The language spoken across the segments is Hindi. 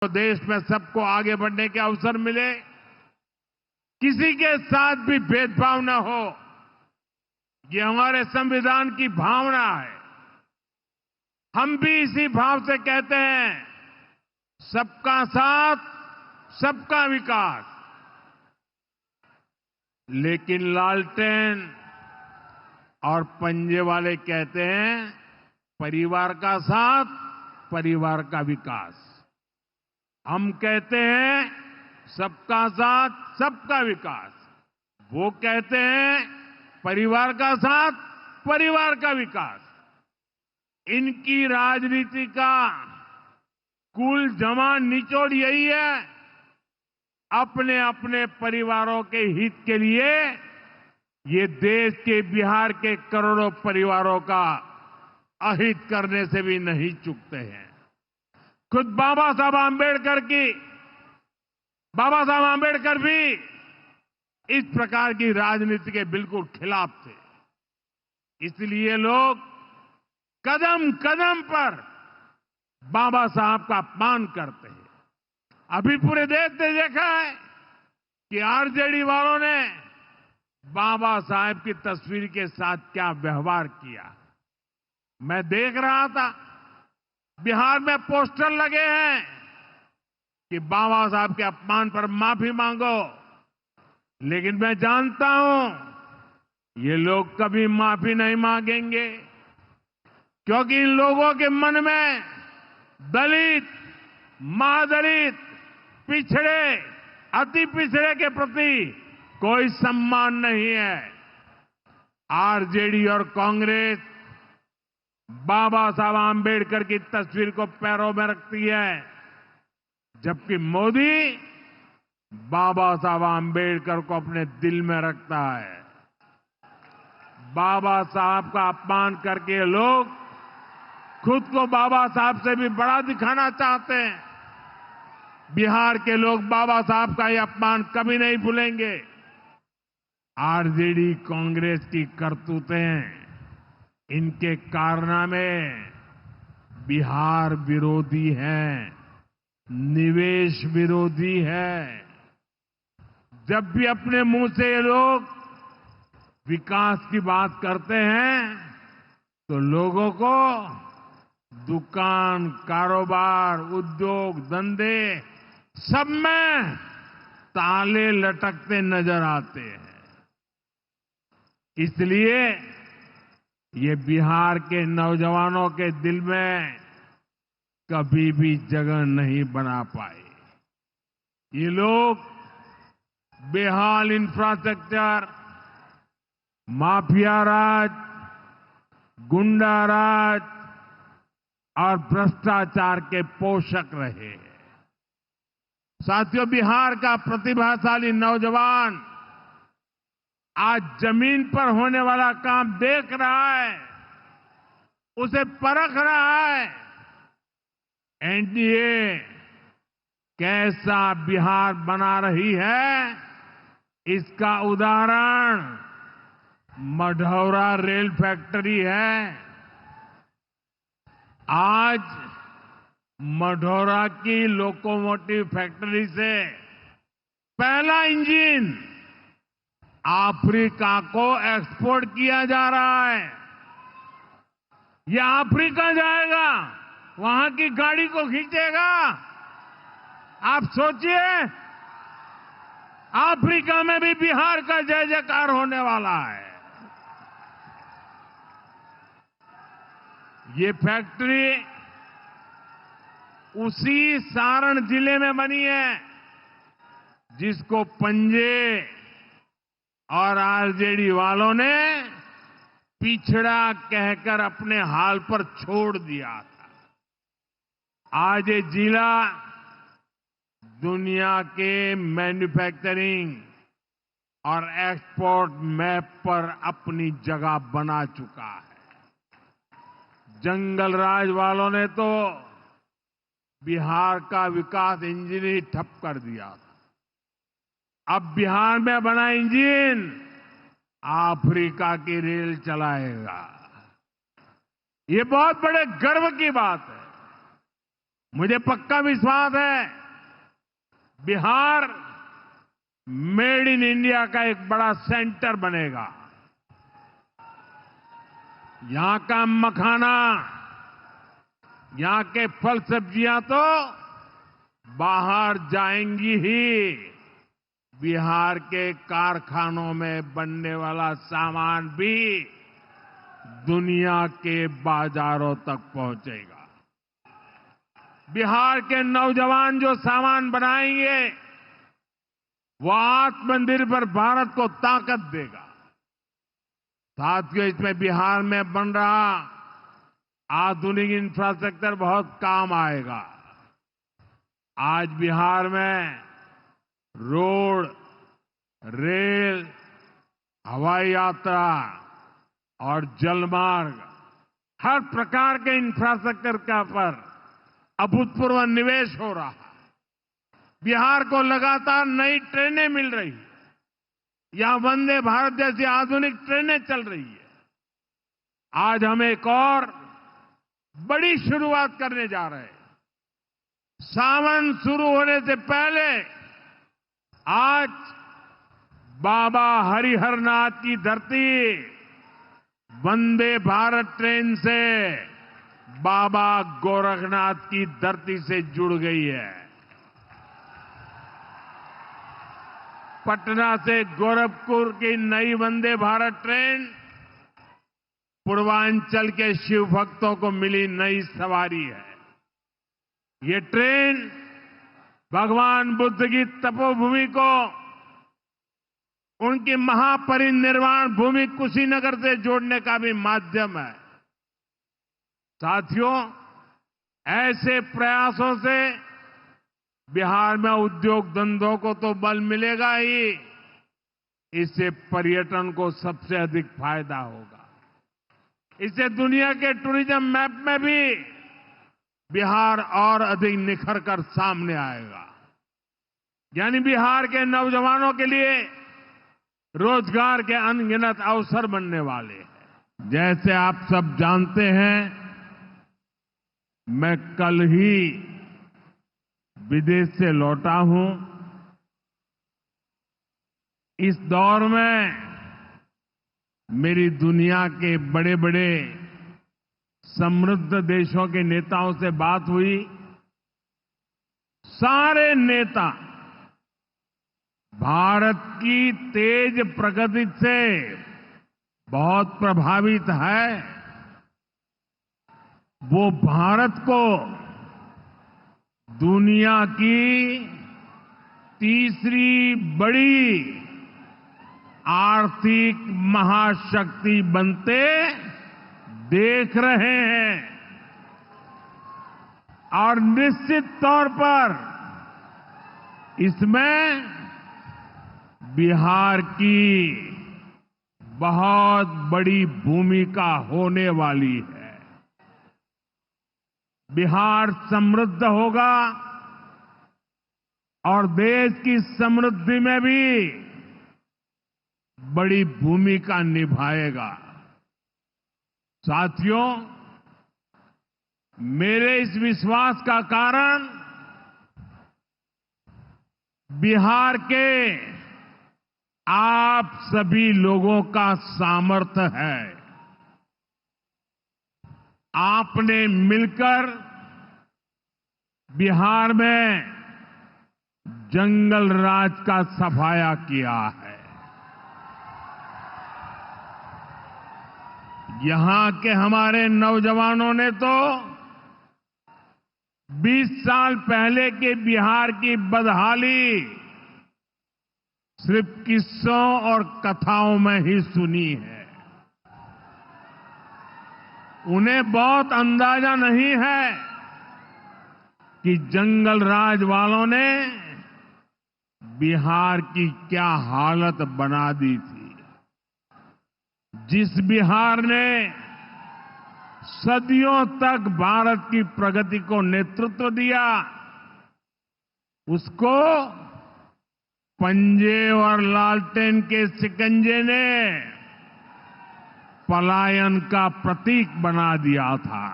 तो देश में सबको आगे बढ़ने के अवसर मिले, किसी के साथ भी भेदभाव न हो, ये हमारे संविधान की भावना है। हम भी इसी भाव से कहते हैं, सबका साथ, सबका विकास। लेकिन लालटेन और पंजे वाले कहते हैं, परिवार का साथ, परिवार का विकास। हम कहते हैं, सबका साथ, सबका विकास। वो कहते हैं, परिवार का साथ, परिवार का विकास। इनकी राजनीति का कुल जमा निचोड़ यही है, अपने अपने परिवारों के हित के लिए ये देश के, बिहार के करोड़ों परिवारों का अहित करने से भी नहीं चूकते हैं। खुद बाबा साहब आंबेडकर भी इस प्रकार की राजनीति के बिल्कुल खिलाफ थे। इसलिए लोग कदम कदम पर बाबा साहब का अपमान करते हैं। अभी पूरे देश ने देखा है कि आरजेडी वालों ने बाबा साहब की तस्वीर के साथ क्या व्यवहार किया। मैं देख रहा था, बिहार में पोस्टर लगे हैं कि बाबा साहब के अपमान पर माफी मांगो। लेकिन मैं जानता हूं, ये लोग कभी माफी नहीं मांगेंगे, क्योंकि इन लोगों के मन में दलित, महादलित, पिछड़े, अति पिछड़े के प्रति कोई सम्मान नहीं है। आरजेडी और कांग्रेस बाबा साहब आंबेडकर की तस्वीर को पैरों में रखती है, जबकि मोदी बाबा साहब आंबेडकर को अपने दिल में रखता है। बाबा साहब का अपमान करके लोग खुद को बाबा साहब से भी बड़ा दिखाना चाहते हैं। बिहार के लोग बाबा साहब का यह अपमान कभी नहीं भूलेंगे। आरजेडी कांग्रेस की करतूतें, इनके कारनामे बिहार विरोधी हैं, निवेश विरोधी है। जब भी अपने मुंह से ये लोग विकास की बात करते हैं, तो लोगों को दुकान, कारोबार, उद्योग, धंधे सब में ताले लटकते नजर आते हैं। इसलिए ये बिहार के नौजवानों के दिल में कभी भी जगह नहीं बना पाए। ये लोग बेहाल इंफ्रास्ट्रक्चर, माफिया राज, गुंडा राज और भ्रष्टाचार के पोषक रहे हैं। साथियों, बिहार का प्रतिभाशाली नौजवान आज जमीन पर होने वाला काम देख रहा है, उसे परख रहा है। एनडीए कैसा बिहार बना रही है, इसका उदाहरण मढ़ौरा रेल फैक्ट्री है। आज मढ़ौरा की लोकोमोटिव फैक्ट्री से पहला इंजन अफ्रीका को एक्सपोर्ट किया जा रहा है। यह अफ्रीका जाएगा, वहां की गाड़ी को खींचेगा। आप सोचिए, अफ्रीका में भी बिहार का जय जयकार होने वाला है। ये फैक्ट्री उसी सारण जिले में बनी है, जिसको पंजे और आरजेडी वालों ने पिछड़ा कहकर अपने हाल पर छोड़ दिया था। आज ये जिला दुनिया के मैन्युफैक्चरिंग और एक्सपोर्ट मैप पर अपनी जगह बना चुका है। जंगल राज वालों ने तो बिहार का विकास इंजन ही ठप कर दिया था। अब बिहार में बना इंजन अफ्रीका की रेल चलाएगा। ये बहुत बड़े गर्व की बात है। मुझे पक्का विश्वास है बिहार मेड इन इंडिया का एक बड़ा सेंटर बनेगा। यहां का मखाना, यहां के फल सब्जियां तो बाहर जाएंगी ही, बिहार के कारखानों में बनने वाला सामान भी दुनिया के बाजारों तक पहुंचेगा। बिहार के नौजवान जो सामान बनाएंगे वो आत्मनिर्भर भारत को ताकत देगा। साथियों, इसमें बिहार में बन रहा आधुनिक इंफ्रास्ट्रक्चर बहुत काम आएगा। आज बिहार में रोड, रेल, हवाई यात्रा और जलमार्ग, हर प्रकार के इंफ्रास्ट्रक्चर का पर अभूतपूर्व निवेश हो रहा है। बिहार को लगातार नई ट्रेनें मिल रही है। यहां वंदे भारत जैसी आधुनिक ट्रेनें चल रही है। आज हम एक और बड़ी शुरुआत करने जा रहे हैं। सावन शुरू होने से पहले आज बाबा हरिहरनाथ की धरती वंदे भारत ट्रेन से बाबा गोरखनाथ की धरती से जुड़ गई है। पटना से गोरखपुर की नई वंदे भारत ट्रेन पूर्वांचल के शिव भक्तों को मिली नई सवारी है। ये ट्रेन भगवान बुद्ध की तपोभूमि को उनकी महापरिनिर्वाण भूमि कुशीनगर से जोड़ने का भी माध्यम है। साथियों, ऐसे प्रयासों से बिहार में उद्योग धंधों को तो बल मिलेगा ही, इससे पर्यटन को सबसे अधिक फायदा होगा। इससे दुनिया के टूरिज्म मैप में भी बिहार और अधिक निखर कर सामने आएगा। यानी बिहार के नौजवानों के लिए रोजगार के अनगिनत अवसर बनने वाले हैं। जैसे आप सब जानते हैं, मैं कल ही विदेश से लौटा हूं। इस दौर में मेरी दुनिया के बड़े बड़े समृद्ध देशों के नेताओं से बात हुई। सारे नेता भारत की तेज प्रगति से बहुत प्रभावित है। वो भारत को दुनिया की तीसरी बड़ी आर्थिक महाशक्ति बनते देख रहे हैं और निश्चित तौर पर इसमें बिहार की बहुत बड़ी भूमिका होने वाली है। बिहार समृद्ध होगा और देश की समृद्धि में भी बड़ी भूमिका निभाएगा। साथियों, मेरे इस विश्वास का कारण बिहार के आप सभी लोगों का सामर्थ्य है। आपने मिलकर बिहार में जंगल राज का सफाया किया है। यहां के हमारे नौजवानों ने तो 20 साल पहले के बिहार की बदहाली सिर्फ किस्सों और कथाओं में ही सुनी है। उन्हें बहुत अंदाजा नहीं है कि जंगल राज वालों ने बिहार की क्या हालत बना दी थी। जिस बिहार ने सदियों तक भारत की प्रगति को नेतृत्व दिया, उसको पंजे और लालटेन के शिकंजे ने पलायन का प्रतीक बना दिया था।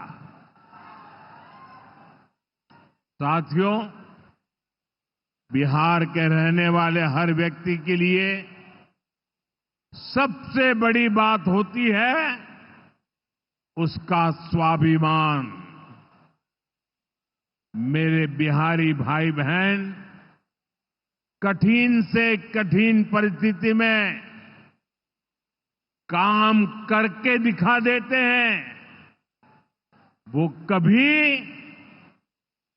साथियों, बिहार के रहने वाले हर व्यक्ति के लिए सबसे बड़ी बात होती है उसका स्वाभिमान। मेरे बिहारी भाई बहन कठिन से कठिन परिस्थिति में काम करके दिखा देते हैं। वो कभी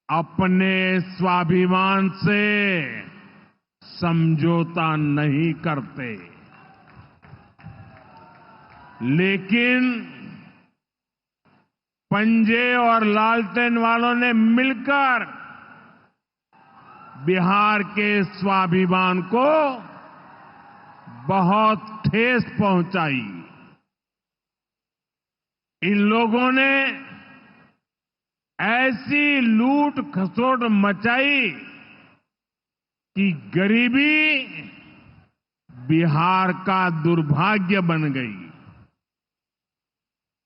अपने स्वाभिमान से समझौता नहीं करते, लेकिन पंजे और लालटेन वालों ने मिलकर बिहार के स्वाभिमान को बहुत ठेस पहुंचाई। इन लोगों ने ऐसी लूट खसोट मचाई कि गरीबी बिहार का दुर्भाग्य बन गई।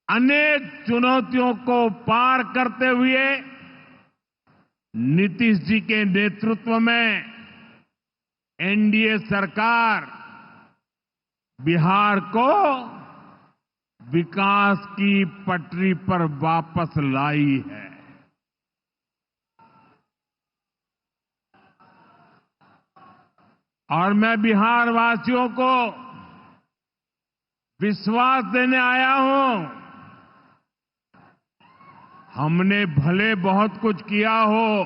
अनेक चुनौतियों को पार करते हुए नीतीश जी के नेतृत्व में एनडीए सरकार बिहार को विकास की पटरी पर वापस लाई है। और मैं बिहार वासियों को विश्वास देने आया हूं, हमने भले बहुत कुछ किया हो,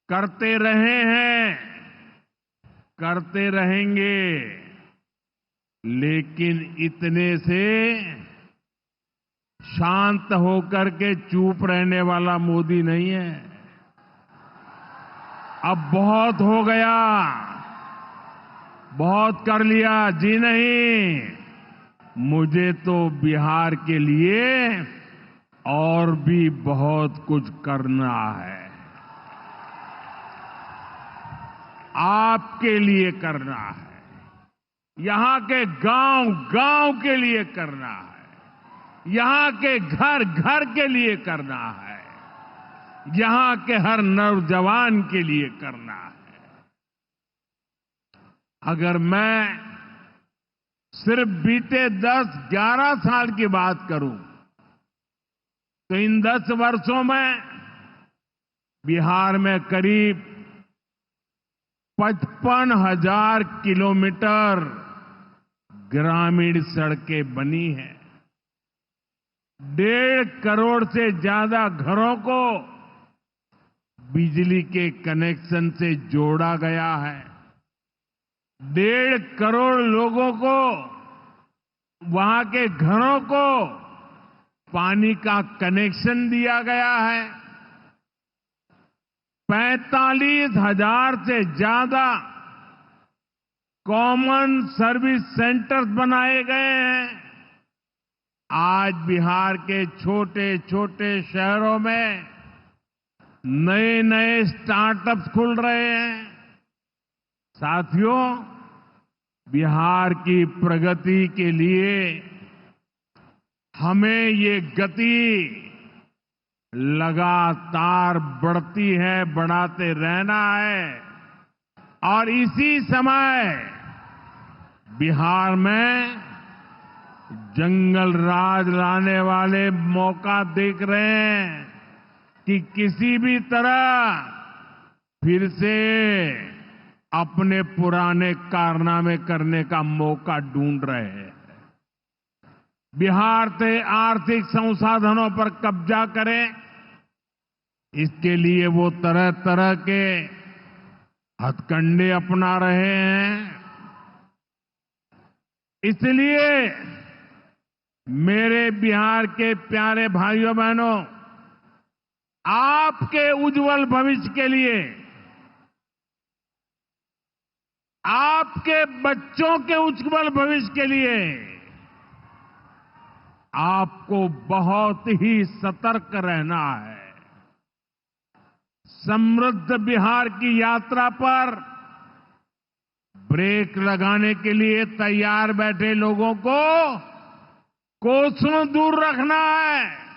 करते रहे हैं, करते रहेंगे, लेकिन इतने से शांत होकर के चुप रहने वाला मोदी नहीं है। अब बहुत हो गया, बहुत कर लिया जी नहीं, मुझे तो बिहार के लिए और भी बहुत कुछ करना है, आपके लिए करना है, यहां के गांव गांव के लिए करना है, यहां के घर घर के लिए करना है, यहां के हर नौजवान के लिए करना है। अगर मैं सिर्फ बीते 10-11 साल की बात करूं तो इन 10 वर्षों में बिहार में करीब 55,000 किलोमीटर ग्रामीण सड़कें बनी हैं। 1.5 करोड़ से ज्यादा घरों को बिजली के कनेक्शन से जोड़ा गया है। 1.5 करोड़ लोगों को, वहां के घरों को पानी का कनेक्शन दिया गया है। 45,000 से ज्यादा कॉमन सर्विस सेंटर्स बनाए गए हैं। आज बिहार के छोटे छोटे शहरों में नए नए स्टार्टअप्स खुल रहे हैं। साथियों, बिहार की प्रगति के लिए हमें ये गति लगातार बढ़ती है, बढ़ाते रहना है। और इसी समय बिहार में जंगल राज लाने वाले मौका देख रहे हैं कि किसी भी तरह फिर से अपने पुराने कारनामे करने का मौका ढूंढ रहे हैं। बिहार से आर्थिक संसाधनों पर कब्जा करें, इसके लिए वो तरह तरह के हथकंडे अपना रहे हैं। इसलिए मेरे बिहार के प्यारे भाइयों बहनों, आपके उज्जवल भविष्य के लिए, आपके बच्चों के उज्जवल भविष्य के लिए आपको बहुत ही सतर्क रहना है। समृद्ध बिहार की यात्रा पर ब्रेक लगाने के लिए तैयार बैठे लोगों को कोसों दूर रखना है।